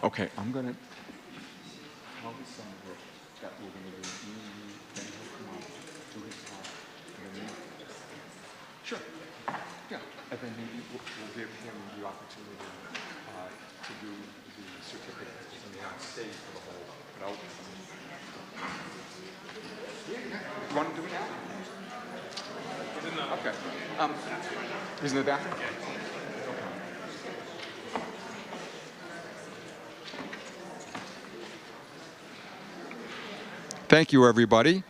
Okay, I'm going to tell the senator that we're going to do you, then he'll come up, do his talk, and then you. Sure. Yeah, and then maybe we'll give him the opportunity to do the certificate and then stay for the whole. But you want to do it now? Okay. He's in the bathroom? Okay. Thank you, everybody.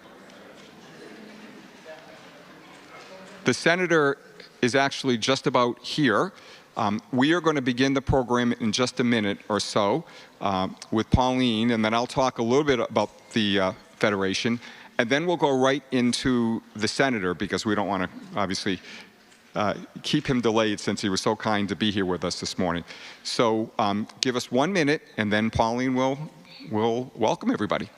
The senator is actually just about here. We are going to begin the program in just a minute or so with Pauline, and then I'll talk a little bit about the Federation, and then we'll go right into the senator because we don't want to, obviously, keep him delayed since he was so kind to be here with us this morning. So give us 1 minute, and then Pauline will welcome everybody.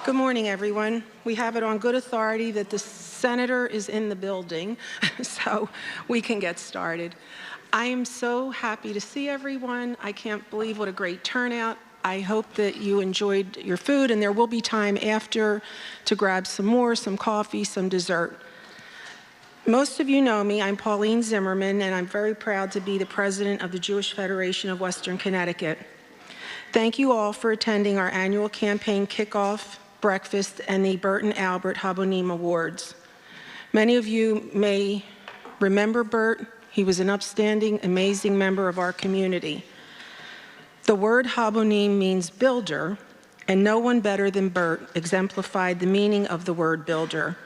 Good morning, everyone. We have it on good authority that the senator is in the building, so we can get started. I am so happy to see everyone. I can't believe what a great turnout. I hope that you enjoyed your food, and there will be time after to grab some more, some coffee, some dessert. Most of you know me. I'm Pauline Zimmerman, and I'm very proud to be the president of the Jewish Federation of Western Connecticut. Thank you all for attending our annual campaign kickoff, breakfast, and the Bert and Albert Habonim Awards. Many of you may remember Bert. He was an upstanding, amazing member of our community. The word Habonim means builder, and no one better than Bert exemplified the meaning of the word builder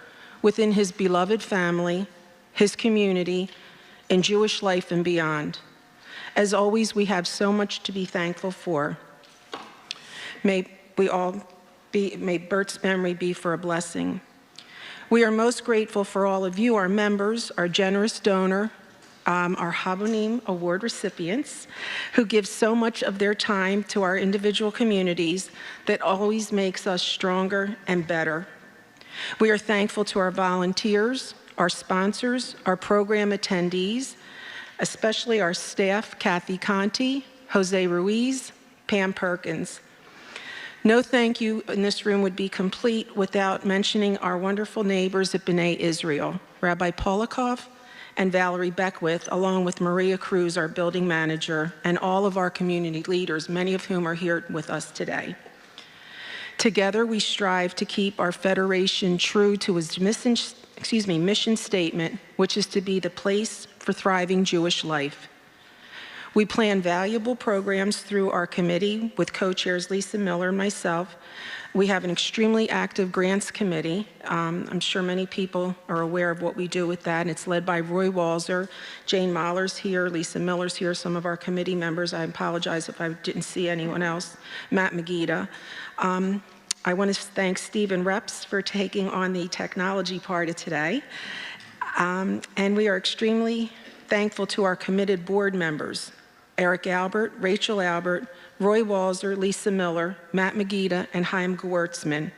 within his beloved family, his community, and Jewish life and beyond. As always, we have so much to be thankful for. May Bert's memory be for a blessing. We are most grateful for all of you, our members, our generous donor, our Habonim Award recipients, who give so much of their time to our individual communities that always makes us stronger and better. We are thankful to our volunteers, our sponsors, our program attendees, especially our staff, Kathy Conti, Jose Ruiz, Pam Perkins. No thank you in this room would be complete without mentioning our wonderful neighbors at B'nai Israel, Rabbi Polikoff and Valerie Beckwith, along with Maria Cruz, our building manager, and all of our community leaders, many of whom are here with us today. Together, we strive to keep our Federation true to its mission statement, which is to be the place for thriving Jewish life. We plan valuable programs through our committee with co-chairs Lisa Miller and myself. We have an extremely active grants committee. I'm sure many people are aware of what we do with that, and it's led by Roy Walzer. Jane Mahler's here, Lisa Miller's here, some of our committee members. I apologize if I didn't see anyone else. Matt Magida. I want to thank Stephen Reps for taking on the technology part of today. And we are extremely thankful to our committed board members, Eric Albert, Rachel Albert, Roy Walzer, Lisa Miller, Matt Magida, and Chaim Gewurtzman.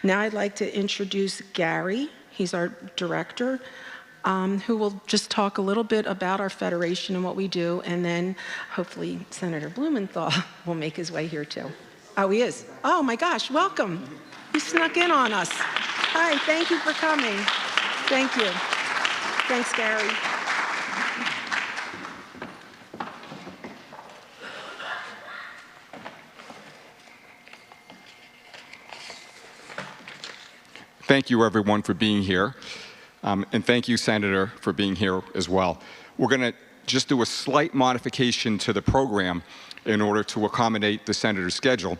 Now I'd like to introduce Gary. He's our director, who will just talk a little bit about our federation and what we do, and then hopefully Senator Blumenthal will make his way here too. Oh, he is. Oh my gosh, welcome. You snuck in on us. Hi, thank you for coming. Thank you. Thanks, Gary. thank you, everyone, for being here. And thank you, Senator, for being here as well. We're going to just do a slight modification to the program in order to accommodate the Senator's schedule.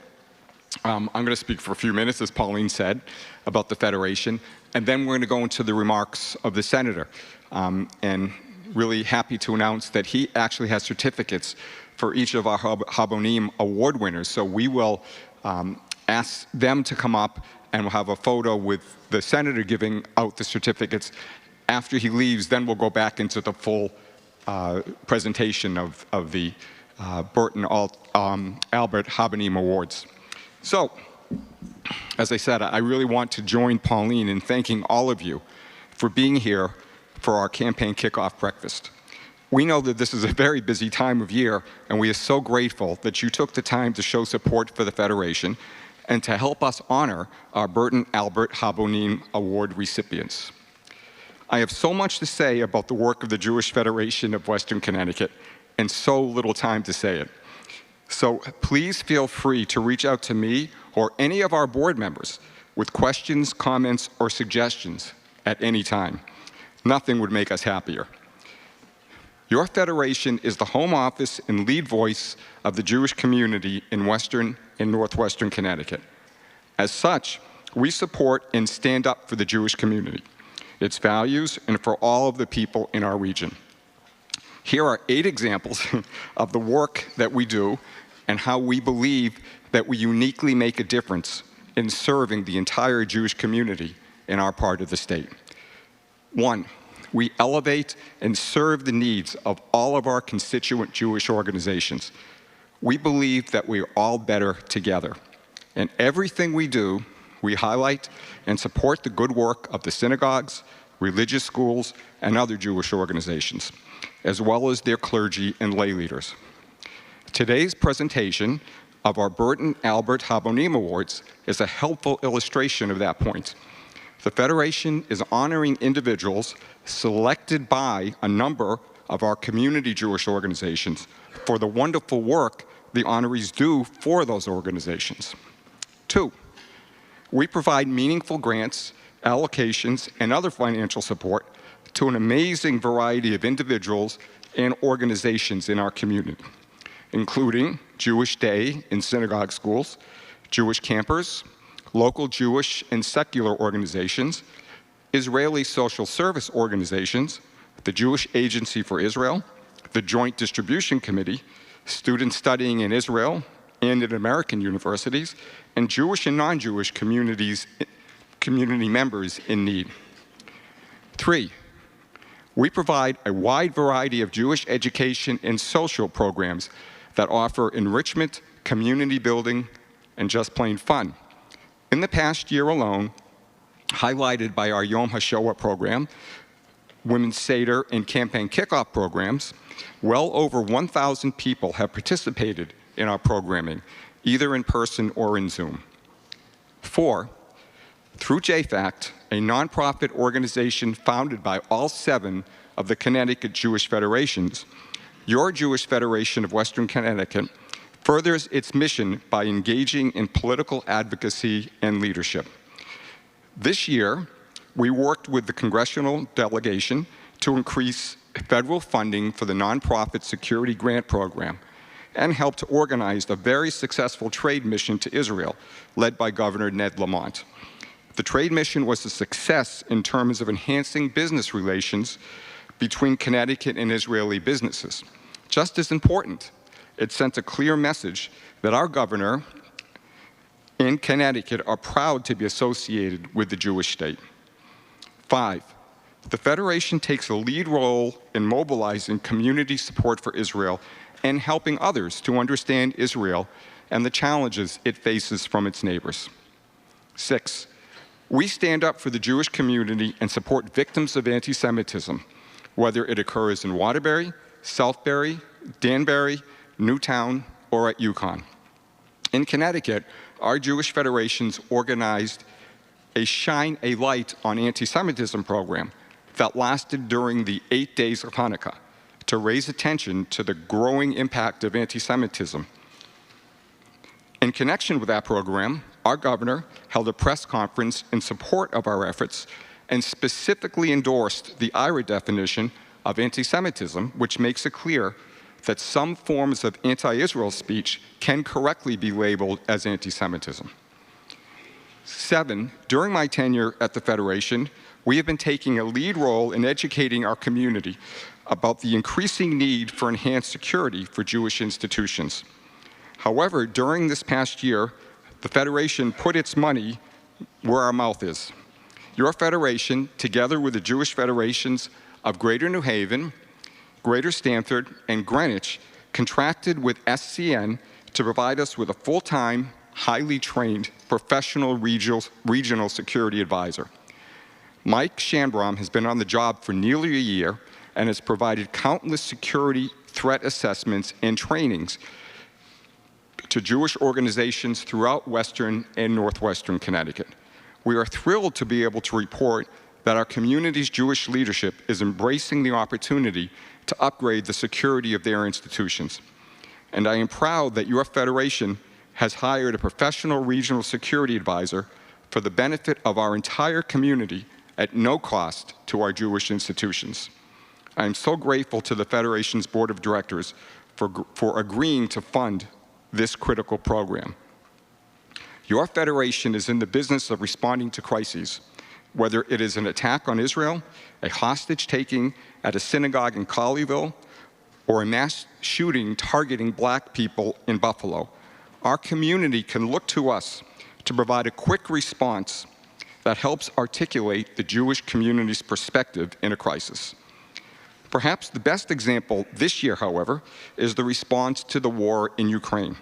I'm going to speak for a few minutes, as Pauline said, about the Federation, and then we're going to go into the remarks of the Senator. And really happy to announce that he actually has certificates for each of our Habonim Award winners. So we will ask them to come up, and we'll have a photo with the Senator giving out the certificates. After he leaves, then we'll go back into the full presentation of the Burton Albert Habonim Awards. So, as I said, I really want to join Pauline in thanking all of you for being here for our campaign kickoff breakfast. We know that this is a very busy time of year, and we are so grateful that you took the time to show support for the Federation and to help us honor our Burton Albert Habonim Award recipients. I have so much to say about the work of the Jewish Federation of Western Connecticut and so little time to say it. So please feel free to reach out to me or any of our board members with questions, comments, or suggestions at any time. Nothing would make us happier. Your federation is the home office and lead voice of the Jewish community in Western and Northwestern Connecticut. As such, we support and stand up for the Jewish community, its values, and for all of the people in our region. Here are 8 examples of the work that we do and how we believe that we uniquely make a difference in serving the entire Jewish community in our part of the state. 1, we elevate and serve the needs of all of our constituent Jewish organizations. We believe that we are all better together. In everything we do, we highlight and support the good work of the synagogues, religious schools, and other Jewish organizations, as well as their clergy and lay leaders. Today's presentation of our Burton Albert Habonim Awards is a helpful illustration of that point. The Federation is honoring individuals selected by a number of our community Jewish organizations for the wonderful work the honorees do for those organizations. 2, we provide meaningful grants, allocations, and other financial support to an amazing variety of individuals and organizations in our community, including Jewish Day in synagogue schools, Jewish campers, local Jewish and secular organizations, Israeli social service organizations, the Jewish Agency for Israel, the Joint Distribution Committee, students studying in Israel and in American universities, and Jewish and non-Jewish community members in need. 3, we provide a wide variety of Jewish education and social programs that offer enrichment, community building, and just plain fun. In the past year alone, highlighted by our Yom HaShoah program, Women's Seder, and Campaign Kickoff programs, well over 1,000 people have participated in our programming, either in person or in Zoom. 4, through JFACT, a nonprofit organization founded by all 7 of the Connecticut Jewish Federations, your Jewish Federation of Western Connecticut furthers its mission by engaging in political advocacy and leadership. This year, we worked with the congressional delegation to increase federal funding for the Nonprofit Security Grant Program and helped to organize a very successful trade mission to Israel, led by Governor Ned Lamont. The trade mission was a success in terms of enhancing business relations between Connecticut and Israeli businesses. Just as important, it sent a clear message that our governor and Connecticut are proud to be associated with the Jewish state. 5, the Federation takes a lead role in mobilizing community support for Israel and helping others to understand Israel and the challenges it faces from its neighbors. 6, we stand up for the Jewish community and support victims of anti-Semitism, whether it occurs in Waterbury, Southbury, Danbury, Newtown, or at Yukon. In Connecticut, our Jewish federations organized a Shine a Light on Anti-Semitism program that lasted during the 8 days of Hanukkah to raise attention to the growing impact of anti-Semitism. In connection with that program, our governor held a press conference in support of our efforts and specifically endorsed the IRA definition of anti-Semitism, which makes it clear that some forms of anti-Israel speech can correctly be labeled as anti-Semitism. 7, during my tenure at the Federation, we have been taking a lead role in educating our community about the increasing need for enhanced security for Jewish institutions. However, during this past year, the Federation put its money where our mouth is. Your Federation, together with the Jewish Federations of Greater New Haven, Greater Stamford, and Greenwich, contracted with SCN to provide us with a full-time, highly trained, professional regional security advisor. Mike Shanbrom has been on the job for nearly a year and has provided countless security threat assessments and trainings to Jewish organizations throughout Western and Northwestern Connecticut. We are thrilled to be able to report that our community's Jewish leadership is embracing the opportunity to upgrade the security of their institutions. And I am proud that your Federation has hired a professional regional security advisor for the benefit of our entire community at no cost to our Jewish institutions. I am so grateful to the Federation's Board of Directors for agreeing to fund this critical program. Your Federation is in the business of responding to crises, whether it is an attack on Israel, a hostage-taking at a synagogue in Colleyville, or a mass shooting targeting Black people in Buffalo. Our community can look to us to provide a quick response that helps articulate the Jewish community's perspective in a crisis. Perhaps the best example this year, however, is the response to the war in Ukraine.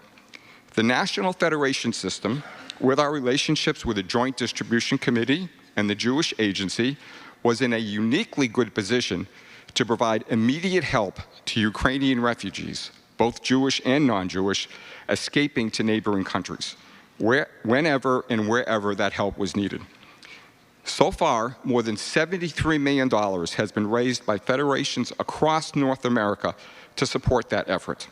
The National Federation System, with our relationships with the Joint Distribution Committee and the Jewish Agency, was in a uniquely good position to provide immediate help to Ukrainian refugees, both Jewish and non-Jewish, escaping to neighboring countries, whenever and wherever that help was needed. So far, more than $73 million has been raised by federations across North America to support that effort.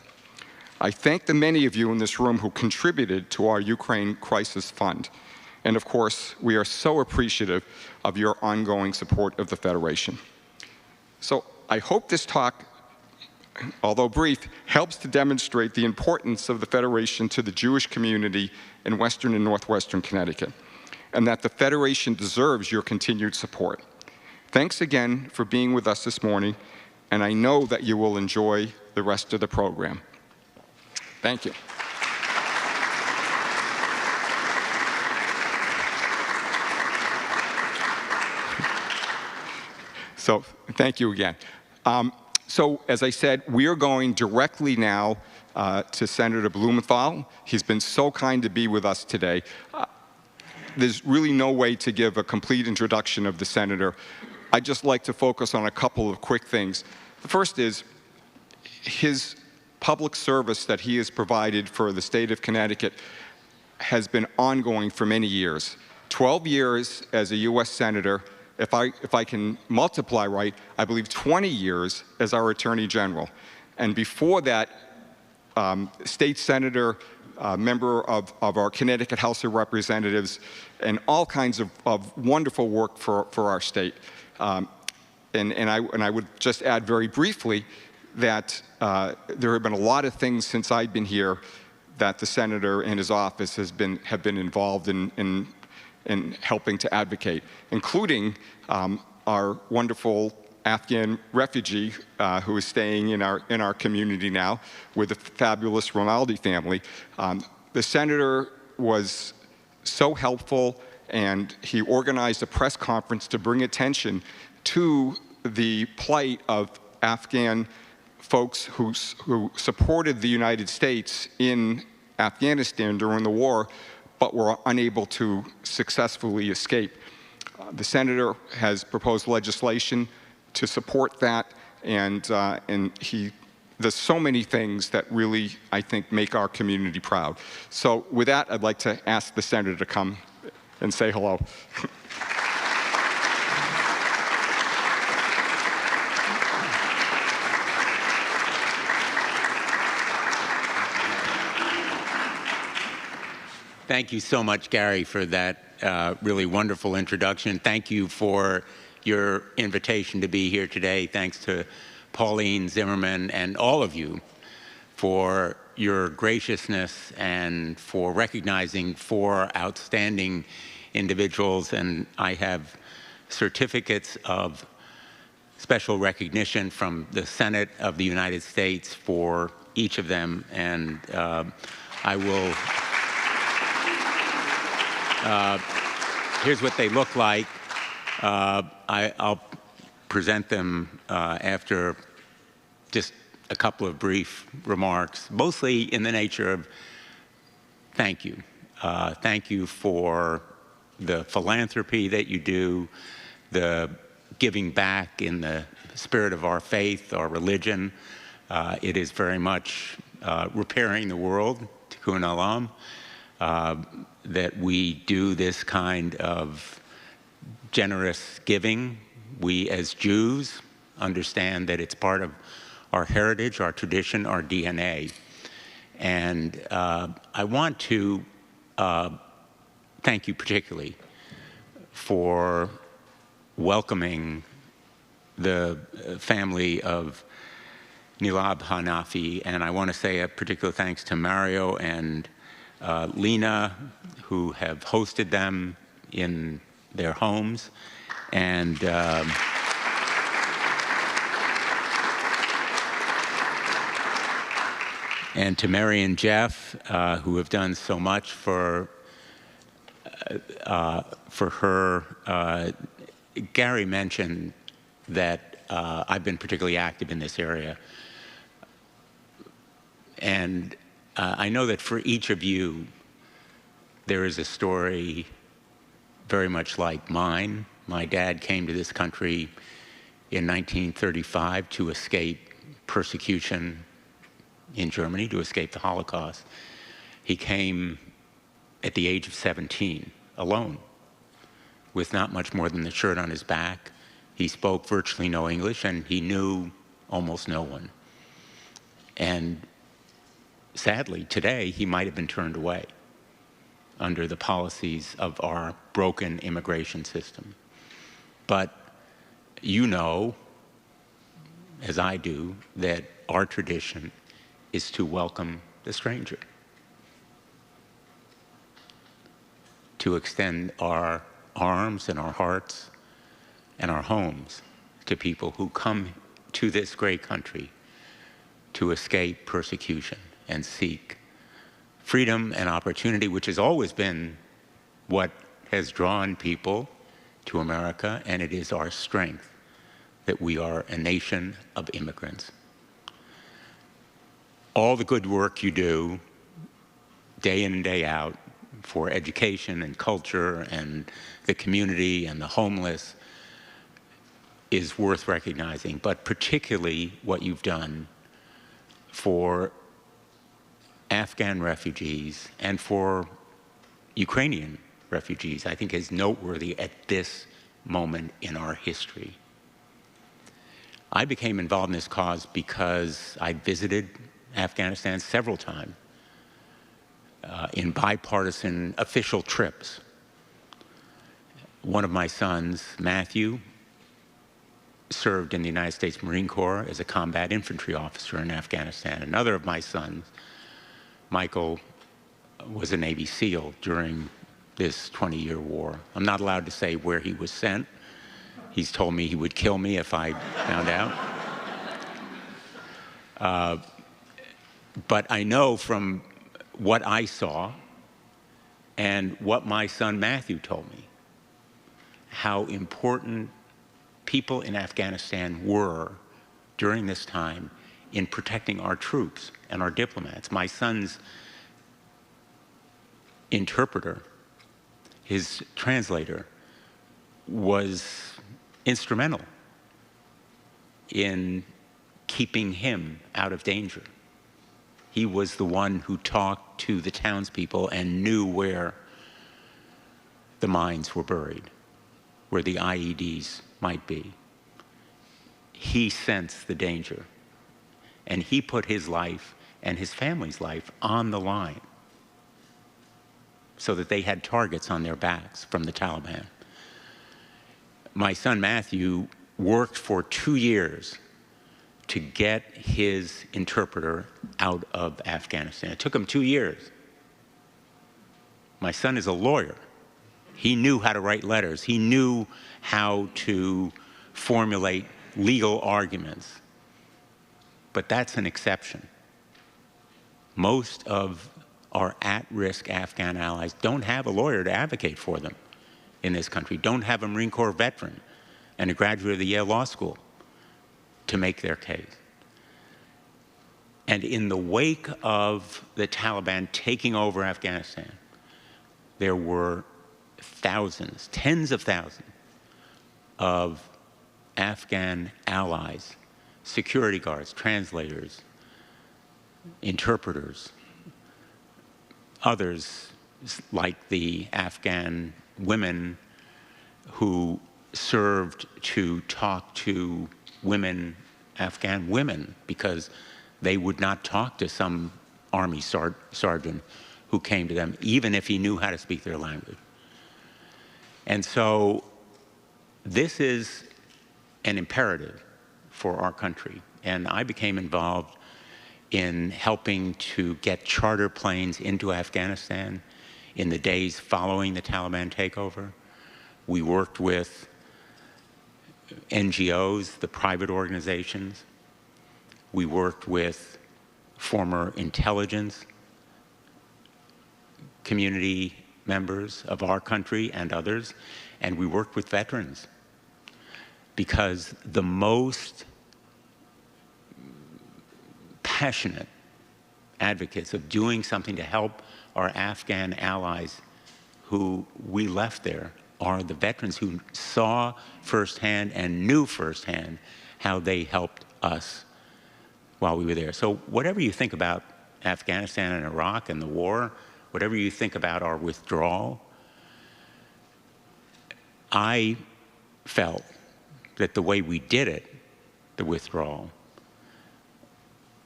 I thank the many of you in this room who contributed to our Ukraine Crisis Fund. And of course, we are so appreciative of your ongoing support of the Federation. So I hope this talk, although brief, helps to demonstrate the importance of the Federation to the Jewish community in Western and Northwestern Connecticut, and that the Federation deserves your continued support. Thanks again for being with us this morning, and I know that you will enjoy the rest of the program. Thank you. So, thank you again. So, as I said, we are going directly now to Senator Blumenthal. He's been so kind to be with us today. There's really no way to give a complete introduction of the senator. I'd just like to focus on a couple of quick things. The first is his public service that he has provided for the state of Connecticut has been ongoing for many years. 12 years as a U.S. Senator, if I can multiply right, I believe 20 years as our Attorney General. And before that, state senator, member of our Connecticut House of Representatives, and all kinds of wonderful work for our state. And I would just add very briefly that there have been a lot of things since I've been here that the senator and his office have been involved in helping to advocate, including our wonderful Afghan refugee who is staying in our community now with the fabulous Rinaldi family. The senator was so helpful, and he organized a press conference to bring attention to the plight of Afghan folks who supported the United States in Afghanistan during the war, but were unable to successfully escape. The senator has proposed legislation to support that, and there's so many things that really, I think, make our community proud. So with that, I'd like to ask the senator to come and say hello. Thank you so much, Gary, for that really wonderful introduction. Thank you for your invitation to be here today. Thanks to Pauline Zimmerman and all of you for your graciousness and for recognizing 4 outstanding individuals. And I have certificates of special recognition from the Senate of the United States for each of them. And I will, here's what they look like. I'll present them after just a couple of brief remarks, mostly in the nature of thank you. Thank you for the philanthropy that you do, the giving back in the spirit of our faith, our religion. It is very much repairing the world, tikkun olam, that we do this kind of generous giving. We as Jews understand that it's part of our heritage, our tradition, our DNA. And I want to thank you particularly for welcoming the family of Nilab Hanafi, and I want to say a particular thanks to Mario and Lena, who have hosted them in their homes, and to Mary and Jeff, who have done so much for her. Gary mentioned that I've been particularly active in this area. And I know that for each of you, there is a story very much like mine. My dad came to this country in 1935 to escape persecution in Germany, to escape the Holocaust. He came at the age of 17, alone, with not much more than the shirt on his back. He spoke virtually no English, and he knew almost no one. And sadly, today, he might have been turned away under the policies of our broken immigration system. But you know, as I do, that our tradition is to welcome the stranger, to extend our arms and our hearts and our homes to people who come to this great country to escape persecution and seek freedom and opportunity, which has always been what has drawn people to America, and it is our strength that we are a nation of immigrants. All the good work you do, day in and day out, for education and culture and the community and the homeless is worth recognizing, but particularly what you've done for Afghan refugees and for Ukrainian refugees, I think is noteworthy at this moment in our history. I became involved in this cause because I visited Afghanistan several times in bipartisan official trips. One of my sons, Matthew, served in the United States Marine Corps as a combat infantry officer in Afghanistan. Another of my sons, Michael, was a Navy SEAL during this 20-year war. I'm not allowed to say where he was sent. He's told me he would kill me if I found out. But I know from what I saw and what my son Matthew told me, how important people in Afghanistan were during this time in protecting our troops and our diplomats. My son's interpreter, his translator, was instrumental in keeping him out of danger. He was the one who talked to the townspeople and knew where the mines were buried, where the IEDs might be. He sensed the danger, and he put his life and his family's life on the line so that they had targets on their backs from the Taliban. My son Matthew worked for 2 years to get his interpreter out of Afghanistan. It took him 2 years. My son is a lawyer. He knew how to write letters. He knew how to formulate legal arguments. But that's an exception. Most of our at-risk Afghan allies don't have a lawyer to advocate for them in this country, don't have a Marine Corps veteran and a graduate of the Yale Law School to make their case. And in the wake of the Taliban taking over Afghanistan, there were thousands, tens of thousands of Afghan allies, security guards, translators, interpreters, others like the Afghan women who served to talk to women, Afghan women, because they would not talk to some army sergeant who came to them, even if he knew how to speak their language. And so this is an imperative for our country. And I became involved in helping to get charter planes into Afghanistan in the days following the Taliban takeover. We worked with NGOs, the private organizations. We worked with former intelligence community members of our country and others, and we worked with veterans, because the most passionate advocates of doing something to help our Afghan allies who we left there are the veterans who saw firsthand and knew firsthand how they helped us while we were there. So whatever you think about Afghanistan and Iraq and the war, whatever you think about our withdrawal, I felt that the way we did it, the withdrawal,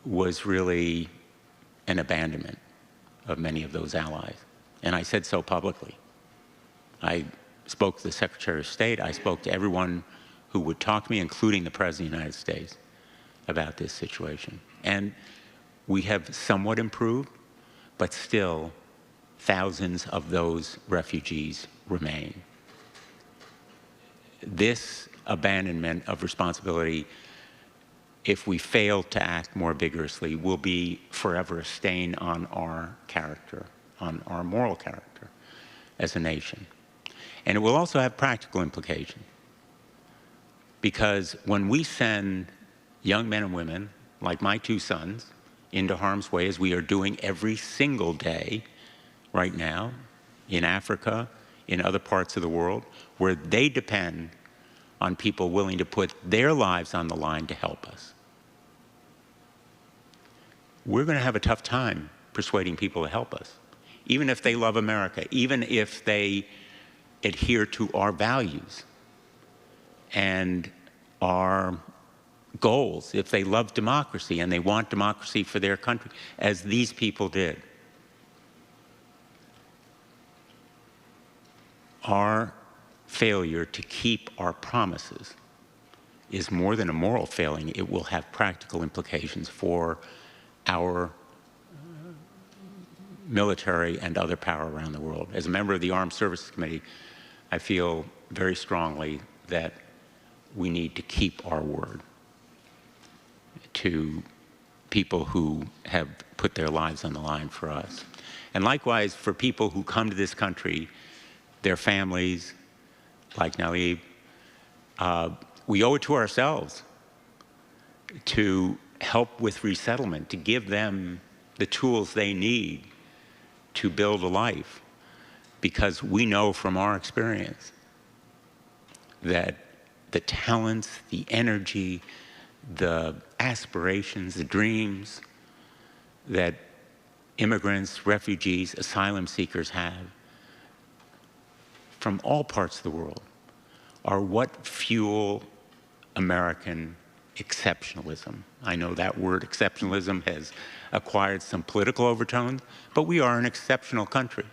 was really an abandonment of many of those allies. And I said so publicly. I spoke to the Secretary of State. I spoke to everyone who would talk to me, including the President of the United States, about this situation. And we have somewhat improved, but still thousands of those refugees remain. This abandonment of responsibility, if we fail to act more vigorously, will be forever a stain on our character, on our moral character as a nation. And it will also have practical implications, because when we send young men and women, like my two sons, into harm's way, as we are doing every single day right now in Africa, in other parts of the world, where they depend on people willing to put their lives on the line to help us, we're going to have a tough time persuading people to help us, even if they love America, even if they adhere to our values and our goals, if they love democracy and they want democracy for their country, as these people did. Our failure to keep our promises is more than a moral failing. It will have practical implications for our military and other power around the world. As a member of the Armed Services Committee, I feel very strongly that we need to keep our word to people who have put their lives on the line for us. And likewise, for people who come to this country, their families, like Nalib, we owe it to ourselves to help with resettlement, to give them the tools they need to build a life, because we know from our experience that the talents, the energy, the aspirations, the dreams that immigrants, refugees, asylum seekers have from all parts of the world are what fuel American exceptionalism. I know that word exceptionalism has acquired some political overtones, but we are an exceptional country.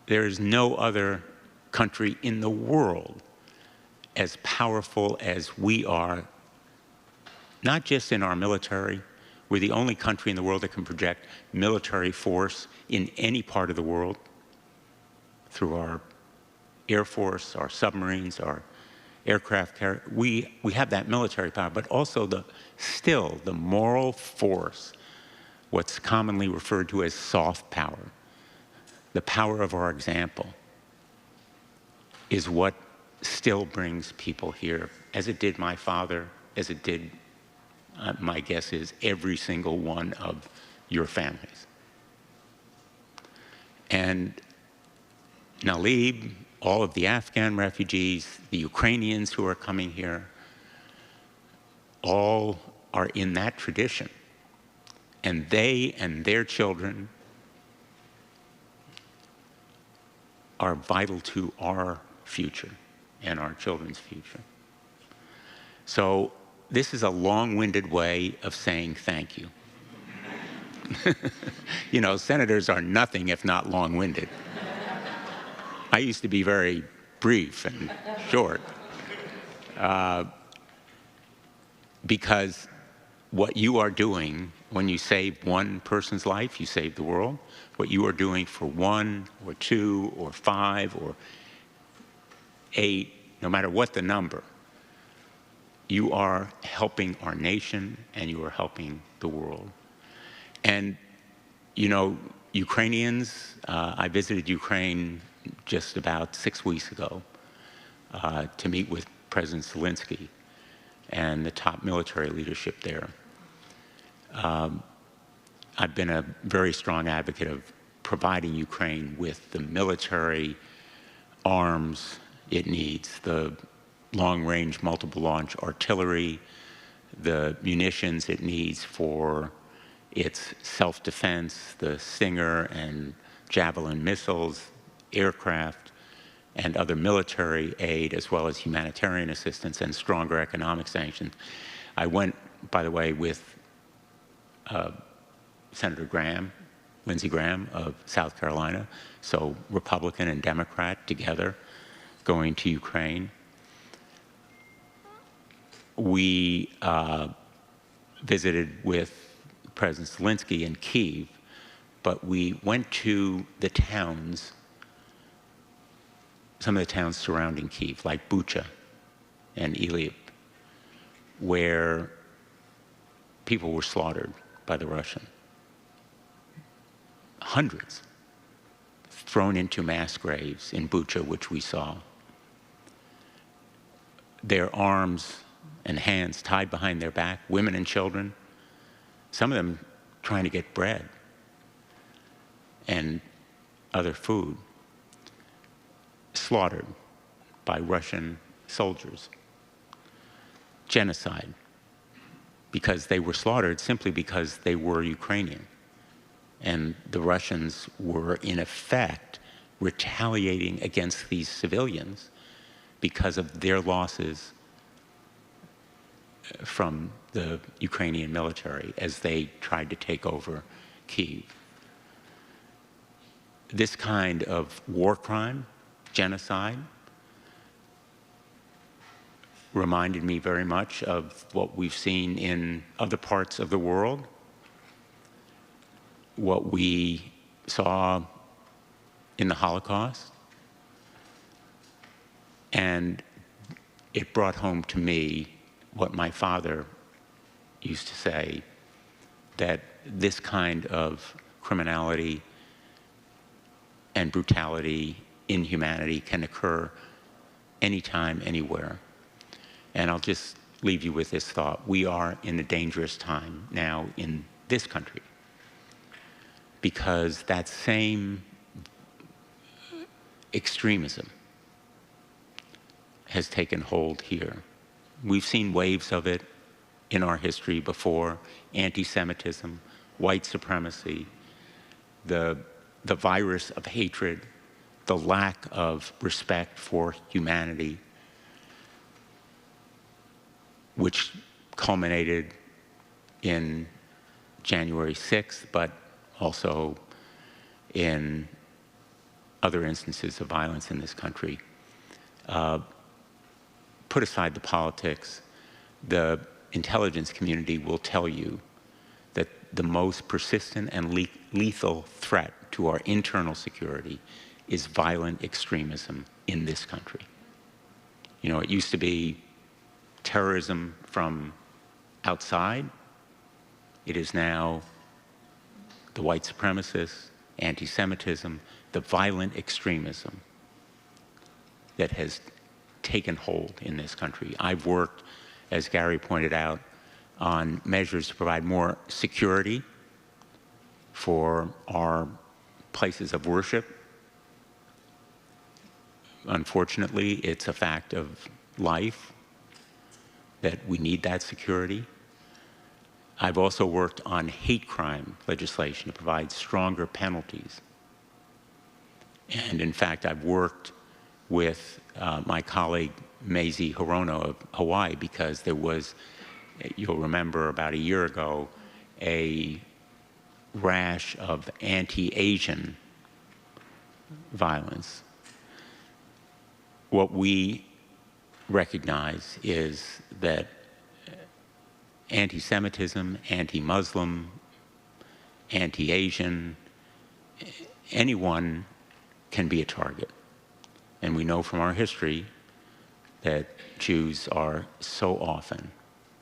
There is no other country in the world as powerful as we are, not just in our military. We're the only country in the world that can project military force in any part of the world through our Air Force, our submarines, our aircraft carrier. We have that military power, but also still the moral force, what's commonly referred to as soft power, the power of our example, is what still brings people here, as it did my father, as it did, my guess is, every single one of your families. And Nalib, all of the Afghan refugees, the Ukrainians who are coming here, all are in that tradition. And they and their children are vital to our future and our children's future. So this is a long-winded way of saying thank you. You know, senators are nothing if not long-winded. I used to be very brief and short because what you are doing when you save one person's life, you save the world. What you are doing for 1 or 2 or 5 or 8, no matter what the number, you are helping our nation and you are helping the world. And, you know, Ukrainians, I visited Ukraine just about 6 weeks ago to meet with President Zelensky and the top military leadership there. I've been a very strong advocate of providing Ukraine with the military arms it needs, the long-range multiple-launch artillery, the munitions it needs for its self-defense, the Stinger and Javelin missiles, aircraft, and other military aid, as well as humanitarian assistance and stronger economic sanctions. I went, by the way, with Senator Graham, Lindsey Graham of South Carolina, so Republican and Democrat together going to Ukraine. We visited with President Zelensky in Kyiv, but we went to the towns, some of the towns surrounding Kyiv, like Bucha and Ilyip, where people were slaughtered by the Russians. Hundreds thrown into mass graves in Bucha, which we saw. Their arms and hands tied behind their back, women and children, some of them trying to get bread and other food, slaughtered by Russian soldiers. Genocide, because they were slaughtered simply because they were Ukrainian. And the Russians were, in effect, retaliating against these civilians because of their losses from the Ukrainian military as they tried to take over Kyiv. This kind of war crime, genocide, reminded me very much of what we've seen in other parts of the world, what we saw in the Holocaust, and it brought home to me what my father used to say, that this kind of criminality and brutality, inhumanity can occur anytime, anywhere. And I'll just leave you with this thought. We are in a dangerous time now in this country because that same extremism has taken hold here. We've seen waves of it in our history before: anti-Semitism, white supremacy, the virus of hatred, the lack of respect for humanity, which culminated in January 6th, but also in other instances of violence in this country. Put aside the politics, the intelligence community will tell you that the most persistent and lethal threat to our internal security is violent extremism in this country. You know, it used to be terrorism from outside. It is now the white supremacists, anti-Semitism, the violent extremism that has taken hold in this country. I've worked, as Gary pointed out, on measures to provide more security for our places of worship. Unfortunately, it's a fact of life that we need that security. I've also worked on hate crime legislation to provide stronger penalties. And in fact, I've worked with my colleague Mazie Hirono of Hawaii, because there was, you'll remember about a year ago, a rash of anti-Asian violence. What we recognize is that anti-Semitism, anti-Muslim, anti-Asian, anyone can be a target. And we know from our history that Jews are so often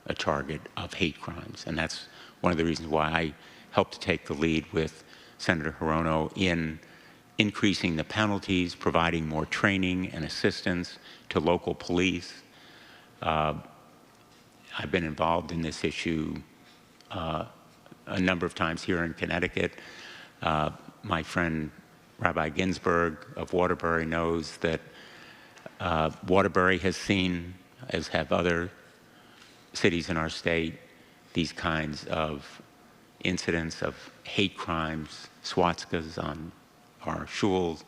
a target of hate crimes. And that's one of the reasons why I helped to take the lead with Senator Hirono in increasing the penalties, providing more training and assistance to local police. I've been involved in this issue a number of times here in Connecticut. My friend Rabbi Ginsburg of Waterbury knows that Waterbury has seen, as have other cities in our state, these kinds of incidents of hate crimes, swastikas on our shuls,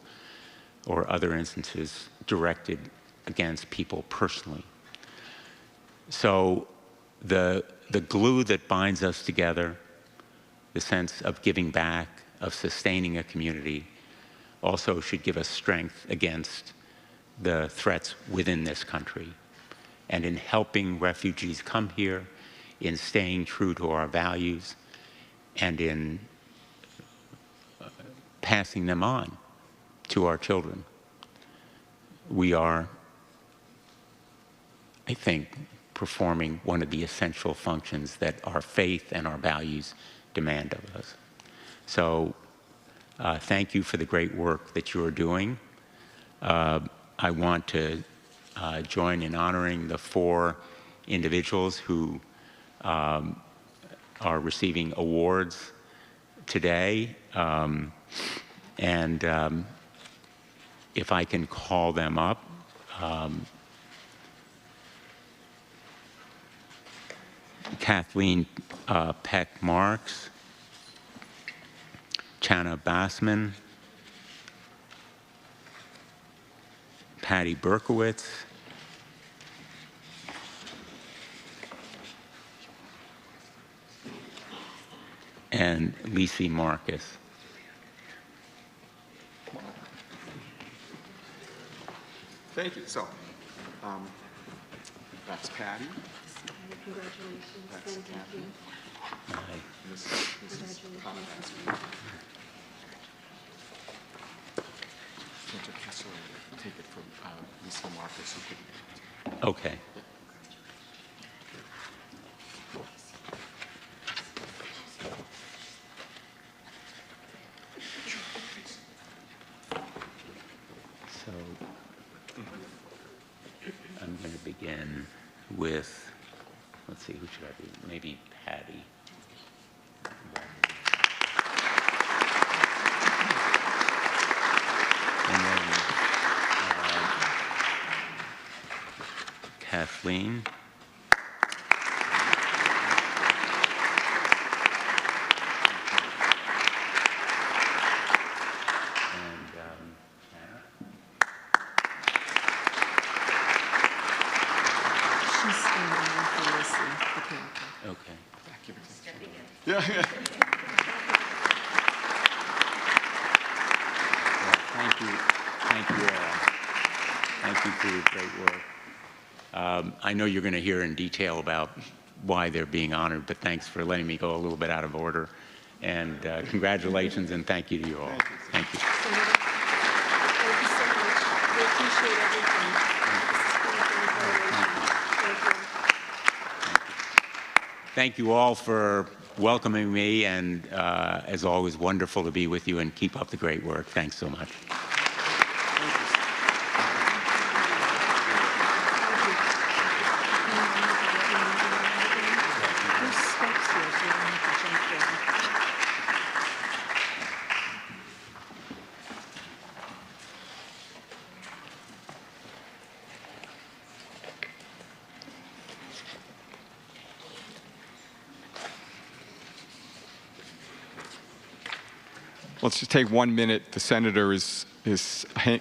or other instances directed against people personally. So the glue that binds us together, the sense of giving back, of sustaining a community, also should give us strength against the threats within this country. And in helping refugees come here, in staying true to our values, and in passing them on to our children, we are, I think, performing one of the essential functions that our faith and our values demand of us. So thank you for the great work that you are doing. I want to join in honoring the 4 individuals who are receiving awards today. If I can call them up. Kathleen Peck Marks, Chana Bassman, Patty Berkowitz, and Lisi Marcus. Thank you. So, that's Patty. Congratulations. That's Kathy. Aye. This is Senator Kessler will take it from Lisa Marcus, who could. Okay. So I'm going to begin with, let's see, who should I be? Maybe Patty. And then Kathleen. She's standing in for Lisi, the painter. Okay. Yeah. Well, thank Thank you. Thank you all. Thank you for your great work. I know you're going to hear in detail about why they're being honored, but thanks for letting me go a little bit out of order. And congratulations and thank you to you all. Thank you. Thank you so much. We appreciate everything. Thank you all for welcoming me, and as always, wonderful to be with you, and keep up the great work. Thanks so much. Let's just take 1 minute. The senator is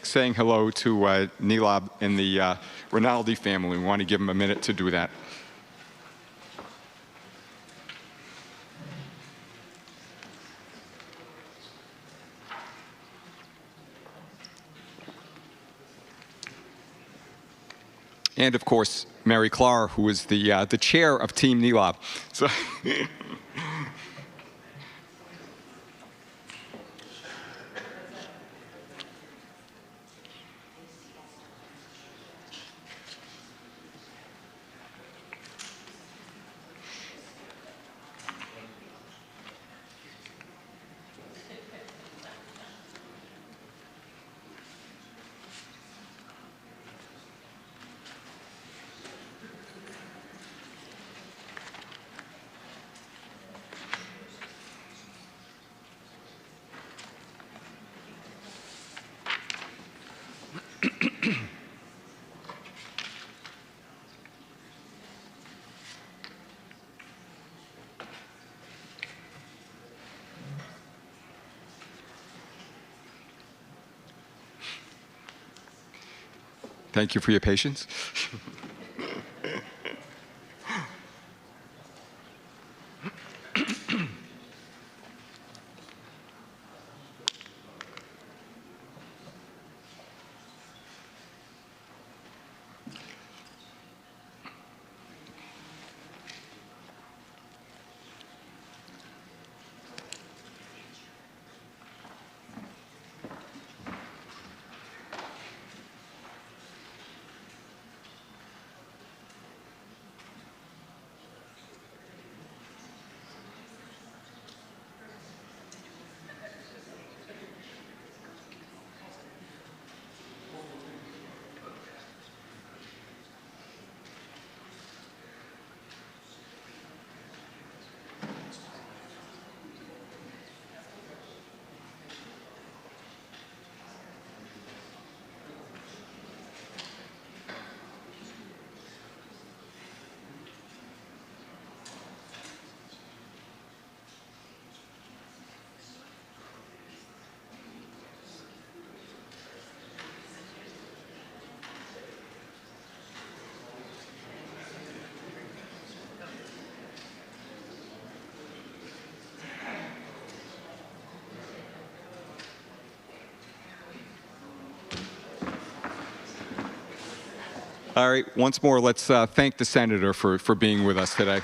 saying hello to Nilab and the Rinaldi family. We want to give him a minute to do that. And of course, Mary Clark, who is the chair of Team Nilab. So. Thank you for your patience. All right, once more, let's thank the senator for being with us today.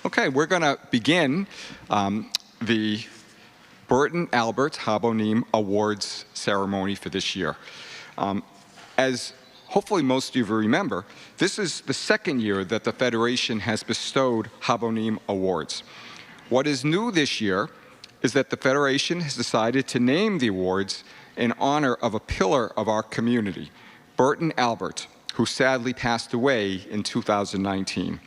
Okay, we're going to begin the Burton Albert Habonim Awards ceremony for this year. As hopefully most of you remember, this is the second year that the Federation has bestowed Habonim Awards. What is new this year is that the Federation has decided to name the awards in honor of a pillar of our community, Burton Albert, who sadly passed away in 2019.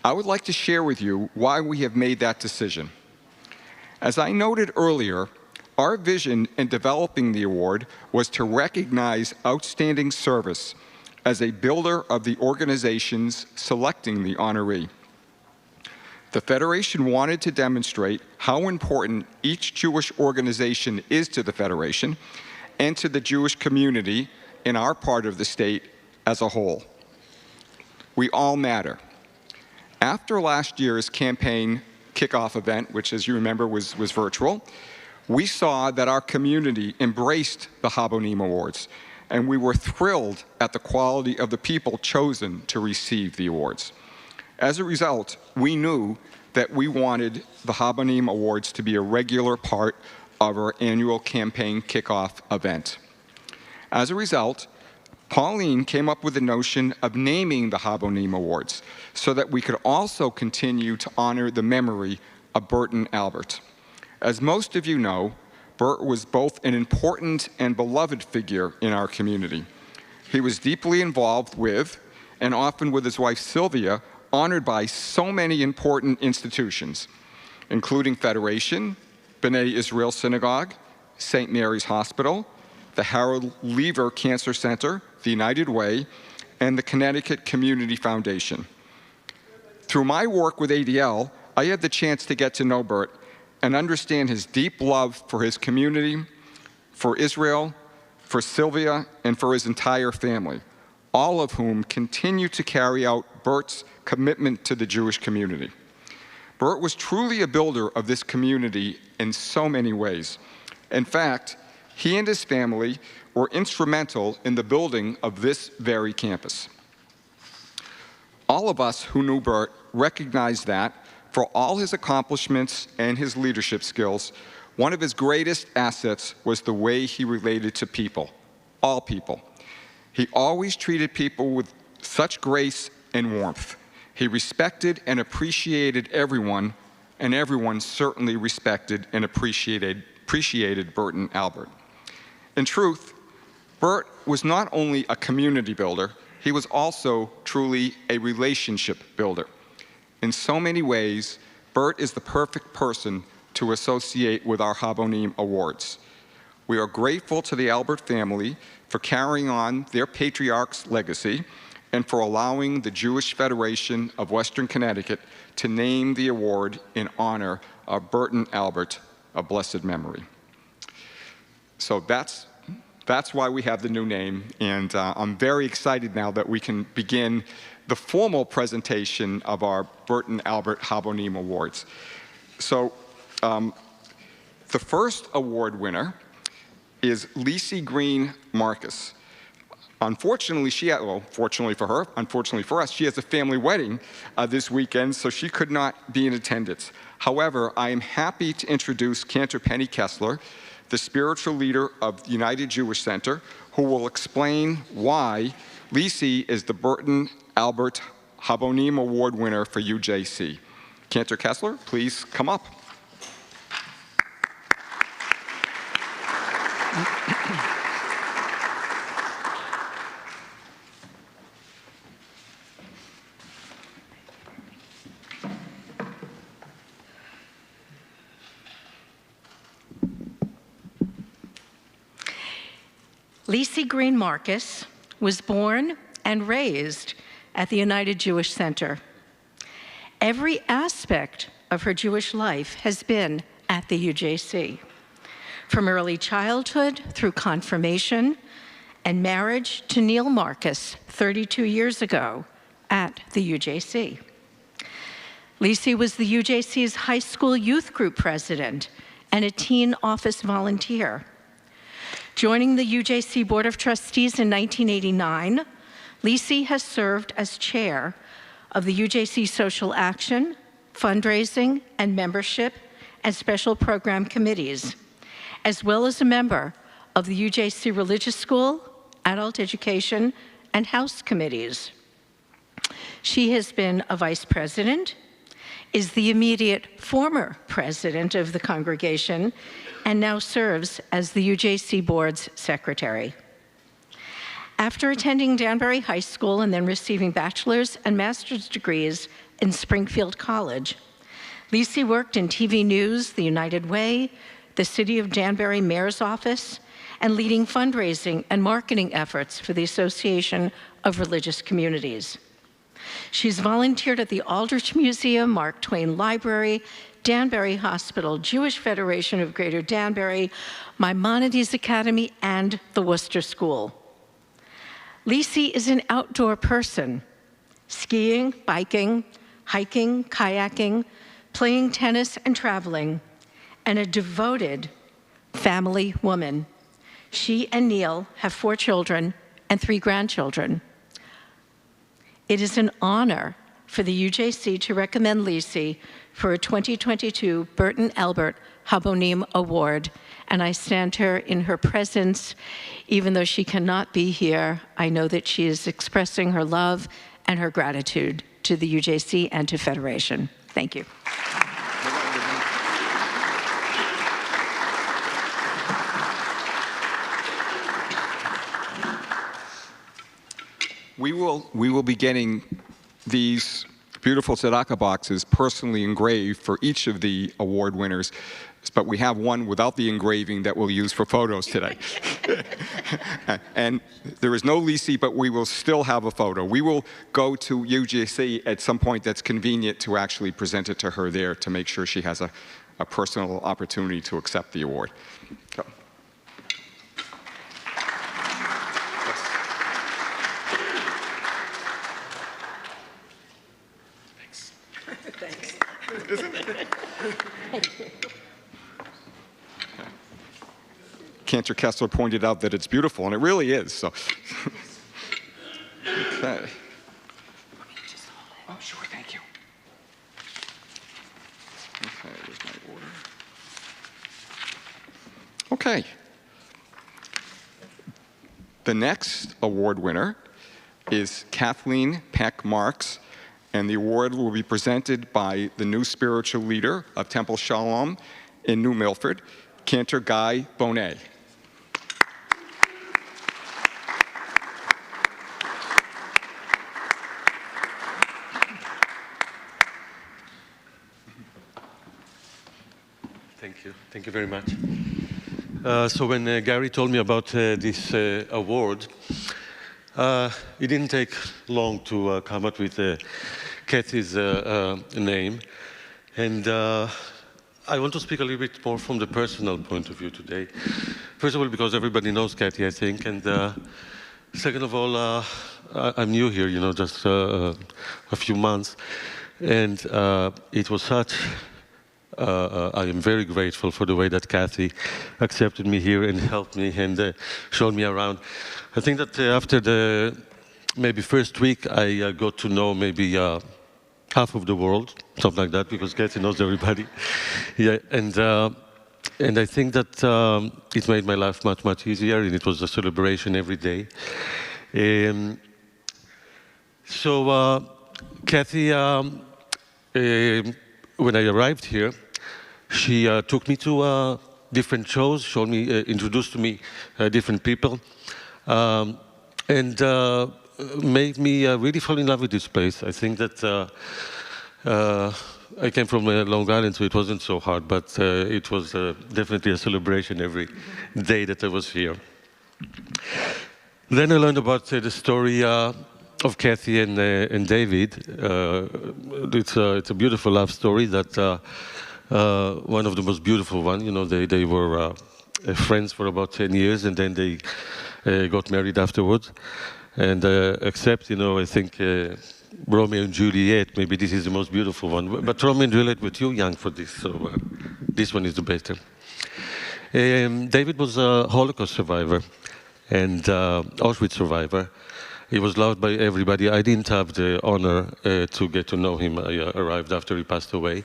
I would like to share with you why we have made that decision. As I noted earlier, our vision in developing the award was to recognize outstanding service as a builder of the organizations selecting the honoree. The Federation wanted to demonstrate how important each Jewish organization is to the Federation and to the Jewish community in our part of the state as a whole. We all matter. After last year's campaign kickoff event, which, as you remember, was virtual, we saw that our community embraced the Habonim Awards, and we were thrilled at the quality of the people chosen to receive the awards. As a result, we knew that we wanted the Habonim Awards to be a regular part of our annual campaign kickoff event. As a result, Pauline came up with the notion of naming the Habonim Awards so that we could also continue to honor the memory of Burton Albert. As most of you know, Burt was both an important and beloved figure in our community. He was deeply involved with, and often with his wife Sylvia, honored by so many important institutions, including Federation, B'nai Israel Synagogue, St. Mary's Hospital, the Harold Lever Cancer Center, the United Way, and the Connecticut Community Foundation. Through my work with ADL, I had the chance to get to know Burt and understand his deep love for his community, for Israel, for Sylvia, and for his entire family, all of whom continue to carry out Burt's commitment to the Jewish community. Burt was truly a builder of this community in so many ways. In fact, he and his family were instrumental in the building of this very campus. All of us who knew Burt recognized that, for all his accomplishments and his leadership skills, one of his greatest assets was the way he related to people, all people. He always treated people with such grace and warmth. He respected and appreciated everyone, and everyone certainly respected and appreciated Burton Albert. In truth, Burt was not only a community builder, he was also truly a relationship builder. In so many ways, Burt is the perfect person to associate with our Habonim Awards. We are grateful to the Albert family for carrying on their patriarch's legacy and for allowing the Jewish Federation of Western Connecticut to name the award in honor of Burton Albert, of blessed memory. So that's why we have the new name, and I'm very excited now that we can begin the formal presentation of our Burton Albert Habonim Awards. So the first award winner is Lisi Green Marcus. Unfortunately, fortunately for her, unfortunately for us, she has a family wedding this weekend, so she could not be in attendance. However, I am happy to introduce Cantor Penny Kessler, the spiritual leader of the United Jewish Center, who will explain why Lisi is the Burton Albert Habonim Award winner for UJC. Cantor Kessler, please come up. Lisi Green Marcus was born and raised at the United Jewish Center. Every aspect of her Jewish life has been at the UJC, from early childhood through confirmation and marriage to Neil Marcus 32 years ago at the UJC. Lisi was the UJC's high school youth group president and a teen office volunteer. Joining the UJC Board of Trustees in 1989, Lisi has served as chair of the UJC Social Action, Fundraising, and Membership and Special Program Committees, as well as a member of the UJC Religious School, Adult Education, and House Committees. She has been a vice president, is the immediate former president of the congregation, and now serves as the UJC Board's secretary. After attending Danbury High School and then receiving bachelor's and master's degrees in Springfield College, Lisi worked in TV news, the United Way, the City of Danbury Mayor's Office, and leading fundraising and marketing efforts for the Association of Religious Communities. She's volunteered at the Aldrich Museum, Mark Twain Library, Danbury Hospital, Jewish Federation of Greater Danbury, Maimonides Academy, and the Worcester School. Lisi is an outdoor person skiing, biking, hiking, kayaking, playing tennis, and traveling, and a devoted family woman. She and Neil have 4 children and 3 grandchildren. It is an honor for the UJC to recommend Lisi for a 2022 Burton Albert Habonim Award, and I stand her in her presence. Even though she cannot be here, I know that she is expressing her love and her gratitude to the UJC and to Federation. Thank you. We will be getting these beautiful tzedakah boxes personally engraved for each of the award winners, but we have one without the engraving that we'll use for photos today. And there is no Lisi, but we will still have a photo. We will go to UJC at some point that's convenient to actually present it to her there to make sure she has a personal opportunity to accept the award. So. Thanks. Cantor Kessler pointed out that it's beautiful, and it really is. So. Okay. Oh, sure, thank you. Okay, here's my order. Okay. The next award winner is Kathleen Peck Marks, and the award will be presented by the new spiritual leader of Temple Shalom in New Milford, Cantor Guy Bonet. Thank you very much. So when Gary told me about this award, it didn't take long to come up with Kathy's name. And I want to speak a little bit more from the personal point of view today. First of all, because everybody knows Kathy, I think. And second of all, I'm new here, you know, just a few months. And it was such... I am very grateful for the way that Kathy accepted me here and helped me and showed me around. I think that after the maybe first week, I got to know maybe half of the world, something like that, because Kathy knows everybody. Yeah, and I think that it made my life much, much easier, and it was a celebration every day. So Kathy, when I arrived here, she took me to different shows, showed me, introduced to me different people, and made me really fall in love with this place. I think that I came from Long Island, so it wasn't so hard, but it was definitely a celebration every day that I was here. Then I learned about the story of Kathy and David. It's a beautiful love story that one of the most beautiful ones. You know, they were friends for about 10 years, and then they got married afterwards. And except, you know, I think Romeo and Juliet, maybe this is the most beautiful one. But Romeo and Juliet were too young for this, so this one is the better. David was a Holocaust survivor and Auschwitz survivver. He was loved by everybody. I didn't have the honor to get to know him. I arrived after he passed away.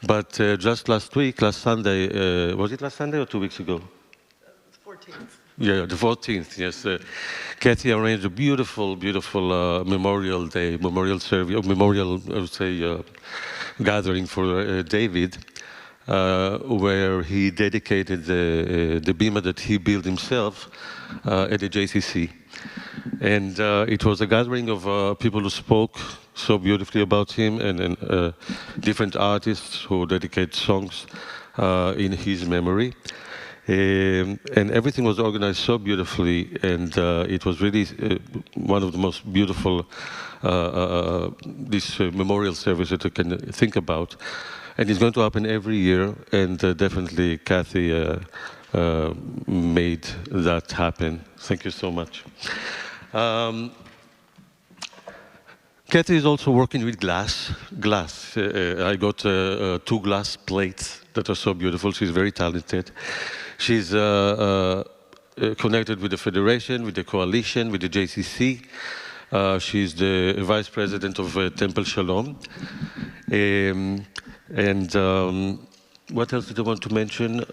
But just last week, last Sunday, was it last Sunday or 2 weeks ago? The 14th. Yeah, the 14th, yes. Kathy arranged a beautiful, beautiful memorial day, memorial service, memorial, I would say, gathering for David, where he dedicated the bima that he built himself at the JCC. And it was a gathering of people who spoke so beautifully about him, and different artists who dedicate songs in his memory. And everything was organized so beautifully, and it was really one of the most beautiful this memorial service that I can think about. And it's going to happen every year, and definitely Kathy made that happen. Thank you so much. Kathy is also working with glass. I got 2 glass plates that are so beautiful. She's very talented. She's connected with the Federation, with the Coalition, with the JCC. She's the Vice President of Temple Shalom. What else did I want to mention?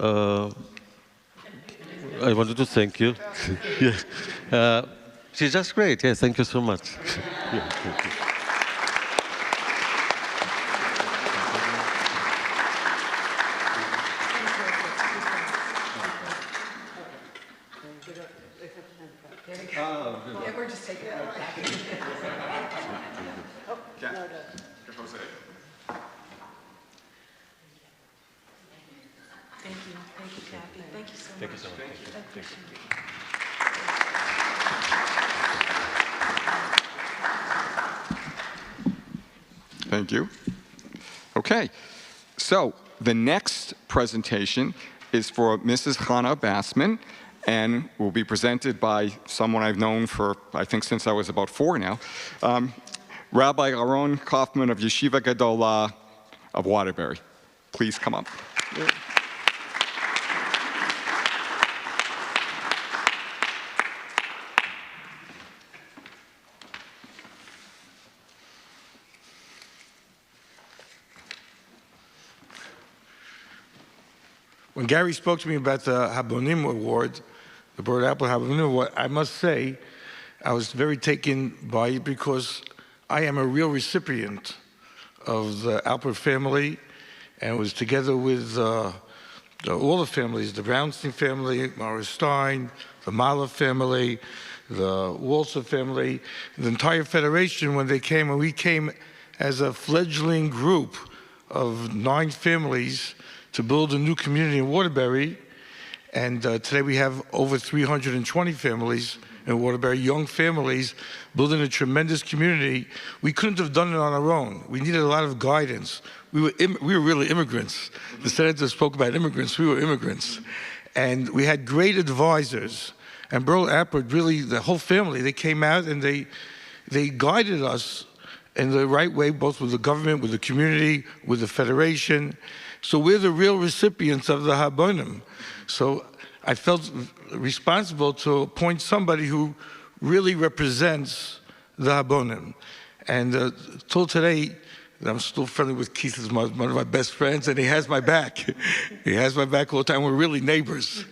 I wanted to thank you. Yeah. She's just great. Yeah, thank you so much. Yeah, thank you. Yeah, we're just taking it back. Thank you, Kathy. Thank you so much. Thank you so much. Thank you. Thank you. Okay, so the next presentation is for Mrs. Chana Bassman, and will be presented by someone I've known for, I think, since I was about 4 now, Rabbi Aaron Kaufman of Yeshiva Gedolah of Waterbury. Please come up. When Gary spoke to me about the Habonim Award, the Bird Apple Habonim Award, I must say I was very taken by it because I am a real recipient of the Alpert family, and was together with all the families, the Brownstein family, Morris Stein, the Mahler family, the Walser family, the entire Federation when they came, and we came as a fledgling group of 9 families to build a new community in Waterbury, and today we have over 320 families in Waterbury, young families, building a tremendous community. We couldn't have done it on our own. We needed a lot of guidance. We were really immigrants. The senator spoke about immigrants. We were immigrants. And we had great advisors. And Burl Appert, really, the whole family, they came out and they guided us in the right way, both with the government, with the community, with the Federation. So we're the real recipients of the Habonim. So I felt responsible to appoint somebody who really represents the Habonim. And till today, I'm still friendly with Keith, is one of my best friends, and he has my back. He has my back all the time. We're really neighbors.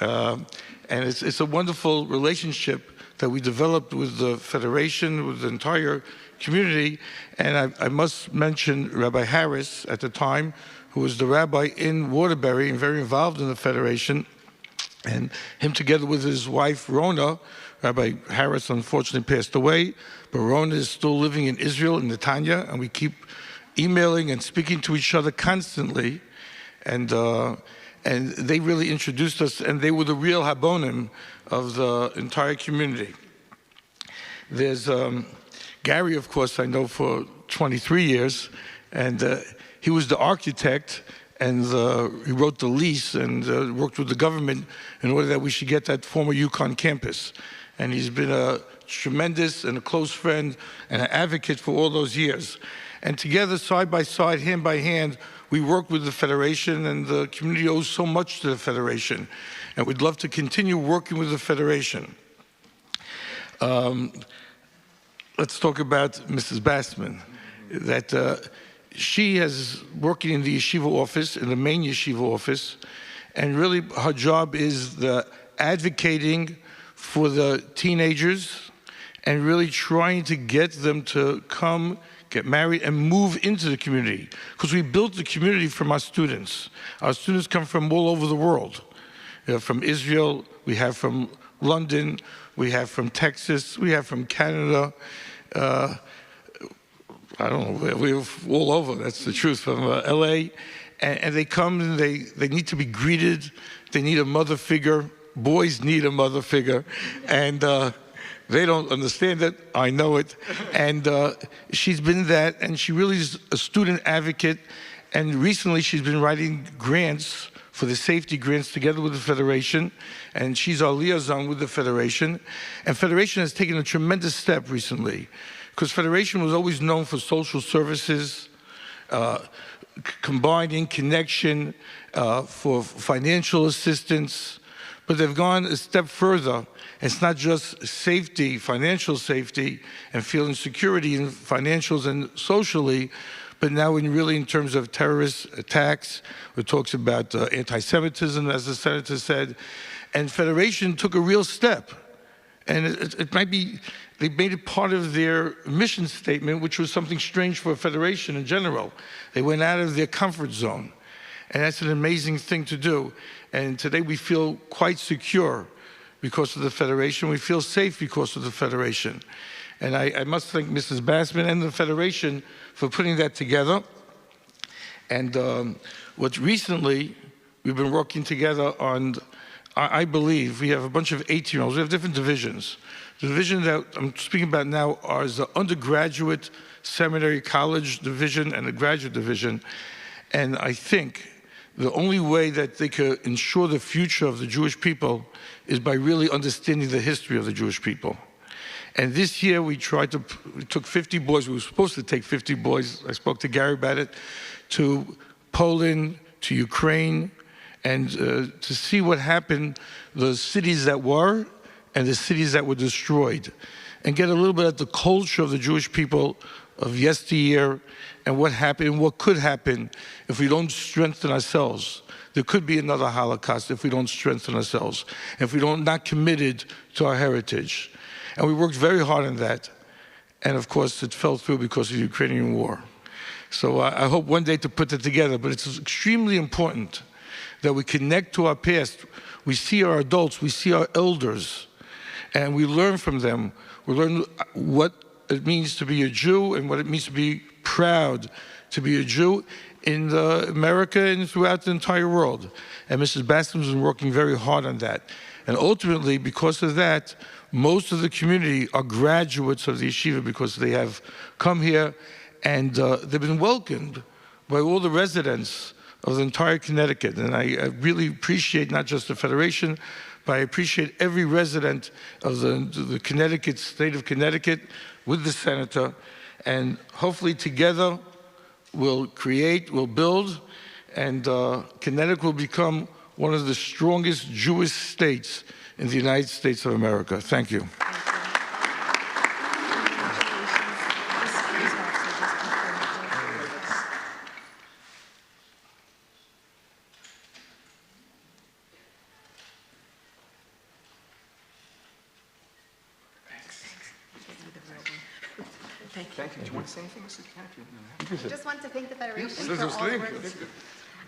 And it's a wonderful relationship that we developed with the Federation, with the entire community. And I must mention Rabbi Harris at the time, who was the rabbi in Waterbury and very involved in the Federation. And him together with his wife, Rona. Rabbi Harris unfortunately passed away, but Rona is still living in Israel, in Netanya, and we keep emailing and speaking to each other constantly. And they really introduced us, and they were the real Habonim of the entire community. There's Gary, of course, I know for 23 years, and he was the architect, and he wrote the lease and worked with the government in order that we should get that former UConn campus. And he's been a tremendous and a close friend and an advocate for all those years. And together, side by side, hand by hand, we work with the Federation, and the community owes so much to the Federation. And we'd love to continue working with the Federation. Let's talk about Mrs. Bassman. That she is working in the yeshiva office, in the main yeshiva office, and really her job is the advocating for the teenagers and really trying to get them to come, get married, and move into the community. Because we built the community from our students. Our students come from all over the world. From Israel, we have from London, we have from Texas, we have from Canada, I don't know, we're all over, that's the truth, from LA. And they come and they need to be greeted. They need a mother figure. Boys need a mother figure. And they don't understand it. I know it. And she's been that, and she really is a student advocate. And recently she's been writing grants for the safety grants together with the Federation. And she's our liaison with the Federation. And Federation has taken a tremendous step recently. because Federation was always known for social services, combining connection, for financial assistance, but they've gone a step further. It's not just safety, financial safety, and feeling security in financials and socially, but now in terms of terrorist attacks. It talks about anti-Semitism, as the senator said, and Federation took a real step. And it might be, they made it part of their mission statement, which was something strange for a federation in general. They went out of their comfort zone. And that's an amazing thing to do. And today we feel quite secure because of the federation. We feel safe because of the federation. And I must thank Mrs. Bassman and the federation for putting that together. And what recently, we've been working together on, I believe, we have a bunch of 18-year-olds. We have different divisions. The division that I'm speaking about now is the undergraduate seminary college division and the graduate division. And I think the only way that they could ensure the future of the Jewish people is by really understanding the history of the Jewish people. And this year we took 50 boys. We were supposed to take 50 boys. I spoke to Gary about it, to Poland, to Ukraine, and to see what happened, the cities that were and the cities that were destroyed, and get a little bit at the culture of the Jewish people of yesteryear and what happened and what could happen if we don't strengthen ourselves. There could be another Holocaust if we don't strengthen ourselves, if we don't not committed to our heritage. And we worked very hard on that. And of course, it fell through because of the Ukrainian war. So I hope one day to put that together, but it's extremely important that we connect to our past. We see our adults, we see our elders, and we learn from them. We learn what it means to be a Jew and what it means to be proud to be a Jew in America and throughout the entire world. And Mrs. Bassam's been working very hard on that. And ultimately, because of that, most of the community are graduates of the yeshiva because they have come here and they've been welcomed by all the residents of the entire Connecticut. And I really appreciate not just the Federation, but I appreciate every resident of the Connecticut, state of Connecticut, with the senator. And hopefully together we'll create, we'll build, and Connecticut will become one of the strongest Jewish states in the United States of America. Thank you. Thank you. Do you want to say anything, Mrs. Kennedy? I just want to thank the Federation for all the work.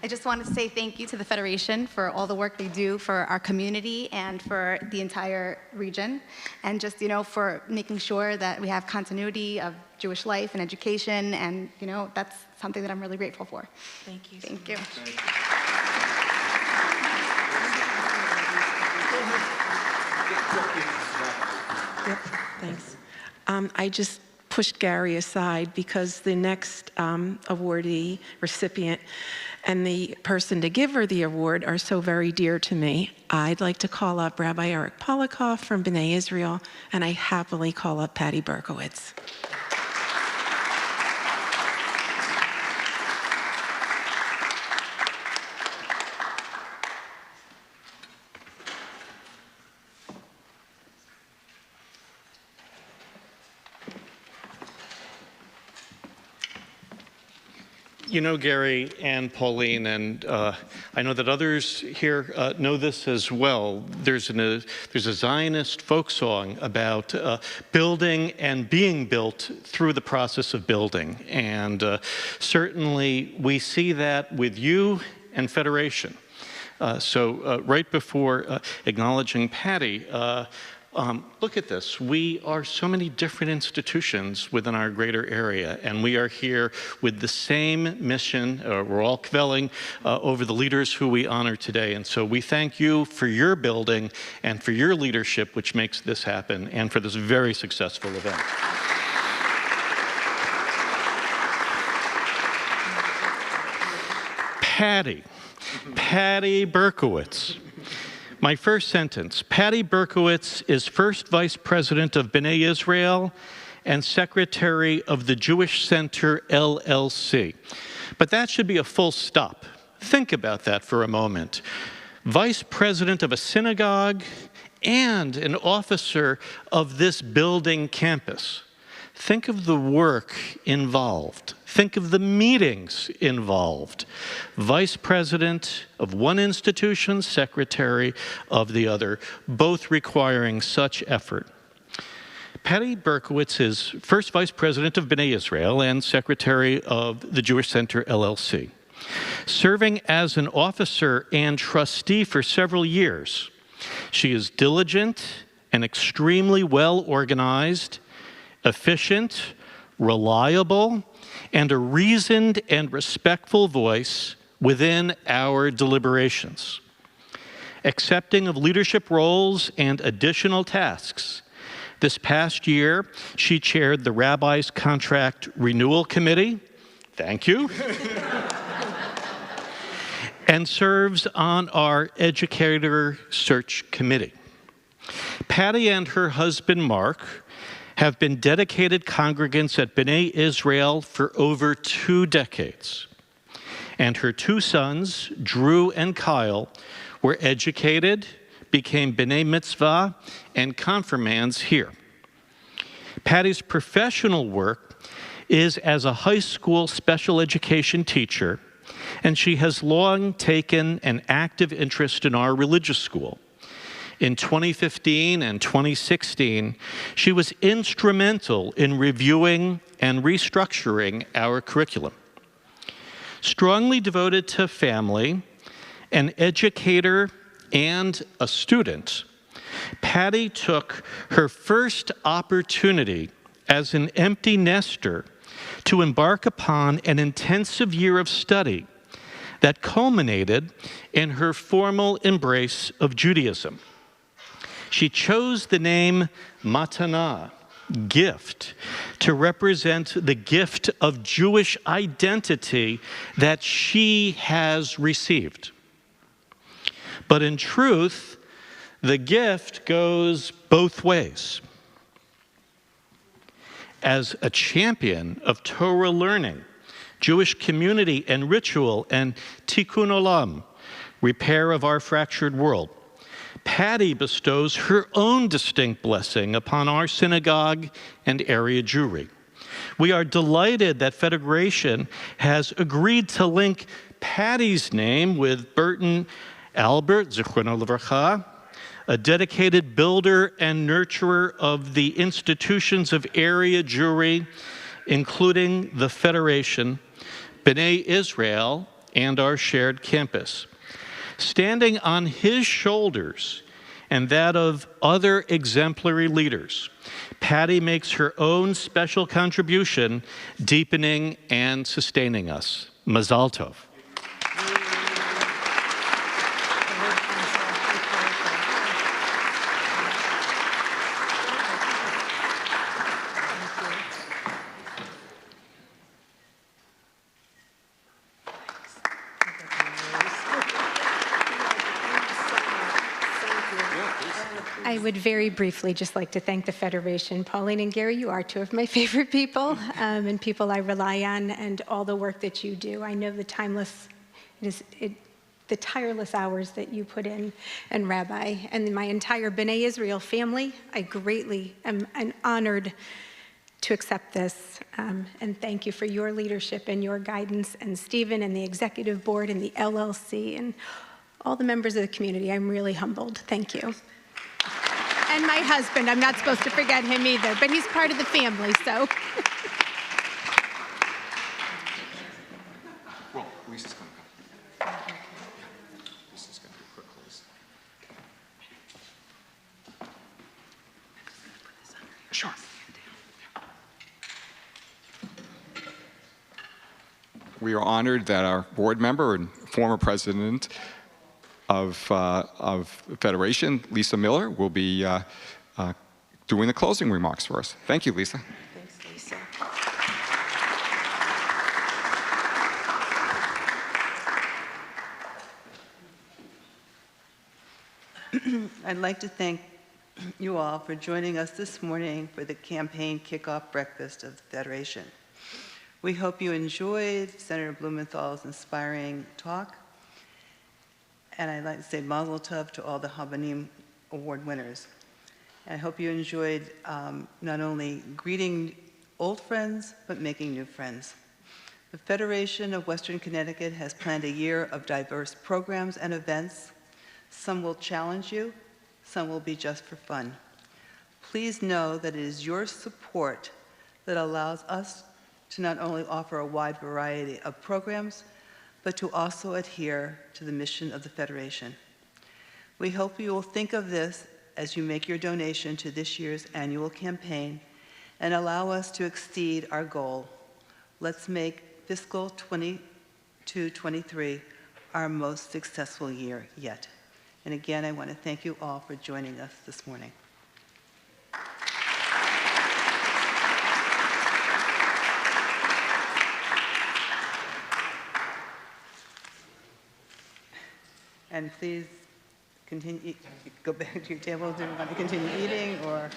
I just want to say thank you to the Federation for all the work they do for our community and for the entire region, and just, for making sure that we have continuity of Jewish life and education, and, that's something that I'm really grateful for. Thank you. Thank you. Yep, thanks. I just pushed Gary aside because the next awardee, recipient, and the person to give her the award are so very dear to me. I'd like to call up Rabbi Eric Polikoff from B'nai Israel, and I happily call up Patty Berkowitz. You know, Gary and Pauline, and I know that others here know this as well. There's a Zionist folk song about building and being built through the process of building. And certainly we see that with you and Federation. So right before acknowledging Patty, look at this. We are so many different institutions within our greater area, and we are here with the same mission. We're all kvelling over the leaders who we honor today. And so we thank you for your building and for your leadership, which makes this happen, and for this very successful event. Patty Berkowitz. My first sentence, Patty Berkowitz is first vice president of B'nai Israel and secretary of the Jewish Center, LLC. But that should be a full stop. Think about that for a moment. Vice president of a synagogue and an officer of this building campus. Think of the work involved. Think of the meetings involved. Vice president of one institution, secretary of the other, both requiring such effort. Patty Berkowitz is first vice president of B'nai Israel and secretary of the Jewish Center, LLC. Serving as an officer and trustee for several years, she is diligent and extremely well organized, efficient, reliable, and a reasoned and respectful voice within our deliberations. Accepting of leadership roles and additional tasks. This past year, she chaired the Rabbi's Contract Renewal Committee. Thank you. And serves on our Educator Search Committee. Patty and her husband, Mark, have been dedicated congregants at B'nai Israel for over 2 decades. And her 2 sons, Drew and Kyle, were educated, became B'nai Mitzvah, and confirmands here. Patty's professional work is as a high school special education teacher, and she has long taken an active interest in our religious school. In 2015 and 2016, she was instrumental in reviewing and restructuring our curriculum. Strongly devoted to family, an educator, and a student, Patty took her first opportunity as an empty nester to embark upon an intensive year of study that culminated in her formal embrace of Judaism. She chose the name Matana, gift, to represent the gift of Jewish identity that she has received. But in truth, the gift goes both ways. As a champion of Torah learning, Jewish community and ritual, and tikkun olam, repair of our fractured world, Patty bestows her own distinct blessing upon our synagogue and area Jewry. We are delighted that Federation has agreed to link Patty's name with Burton Albert, Zichrono Livracha, a dedicated builder and nurturer of the institutions of area Jewry, including the Federation, B'nai Israel, and our shared campus. Standing on his shoulders and that of other exemplary leaders, Patty makes her own special contribution, deepening and sustaining us. Mazal Tov. I would very briefly just like to thank the Federation. Pauline and Gary, you are 2 of my favorite people, and people I rely on, and all the work that you do. I know the the tireless hours that you put in, and Rabbi, and my entire B'nai Israel family. I greatly am honored to accept this, and thank you for your leadership and your guidance, and Stephen and the executive board and the LLC and all the members of the community. I'm really humbled. Thank you. And my husband, I'm not supposed to forget him either, but he's part of the family, so. Well, Lisa's going to come. Lisa's going to do a quick close. Sure. We are honored that our board member and former president of Federation, Lisa Miller, will be doing the closing remarks for us. Thank you, Lisa. Thanks, Lisa. I'd like to thank you all for joining us this morning for the campaign kickoff breakfast of the Federation. We hope you enjoyed Senator Blumenthal's inspiring talk, and I'd like to say mazel tov to all the Habonim Award winners. I hope you enjoyed not only greeting old friends, but making new friends. The Federation of Western Connecticut has planned a year of diverse programs and events. Some will challenge you, some will be just for fun. Please know that it is your support that allows us to not only offer a wide variety of programs, but to also adhere to the mission of the Federation. We hope you will think of this as you make your donation to this year's annual campaign and allow us to exceed our goal. Let's make fiscal 22-23 our most successful year yet. And again, I want to thank you all for joining us this morning. And please continue, go back to your table. Do you want to continue eating or